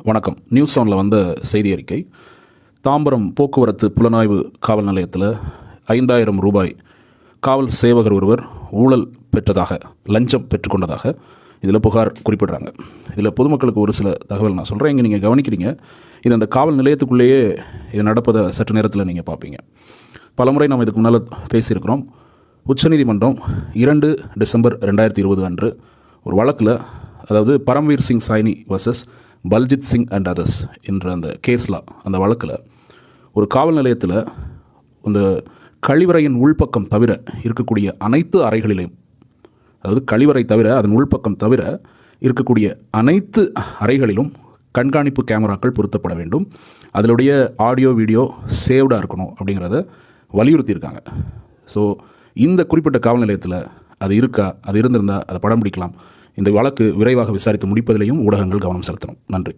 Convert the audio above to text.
வணக்கம். நியூஸ் ஆனில் வந்த செய்தி அறிக்கை. தாம்பரம் போக்குவரத்து புலனாய்வு காவல் நிலையத்தில் 5000 ரூபாய் காவல் சேவகர் ஒருவர் ஊழல் பெற்றதாக, லஞ்சம் பெற்றுக்கொண்டதாக இதில் புகார் குறிப்பிடுறாங்க. இதில் பொதுமக்களுக்கு ஒரு சில தகவல் நான் சொல்கிறேன், இங்கே நீங்கள் கவனிக்கிறீங்க. இது அந்த காவல் நிலையத்துக்குள்ளேயே இது நடப்பதை சற்று நேரத்தில் நீங்கள் பார்ப்பீங்க. பலமுறை நாம் இதுக்கு முன்னால் பேசியிருக்கிறோம். உச்சநீதிமன்றம் 2 டிசம்பர் 2020 அன்று ஒரு வழக்கில், அதாவது Paramvir Singh Saini versus Baljit Singh and others என்ற அந்த கேஸில், அந்த வழக்கில் ஒரு காவல் நிலையத்தில் அந்த கழிவறையின் உள்பக்கம் தவிர இருக்கக்கூடிய அனைத்து அறைகளிலும், அதாவது கழிவறை தவிர அதன் உள்பக்கம் தவிர இருக்கக்கூடிய அனைத்து அறைகளிலும் கண்காணிப்பு கேமராக்கள் பொருத்தப்பட வேண்டும். அதனுடைய ஆடியோ வீடியோ சேவ்டாக இருக்கணும் அப்படிங்கிறத வலியுறுத்தியிருக்காங்க. ஸோ இந்த குறிப்பிட்ட காவல் நிலையத்தில் அது இருக்கா, அது இருந்திருந்தால் அதை படம் பிடிக்கலாம். இந்த வழக்கு விரைவாக விசாரித்து முடிப்பதிலேயும் ஊடகங்கள் கவனம் செலுத்தணும். நன்றி.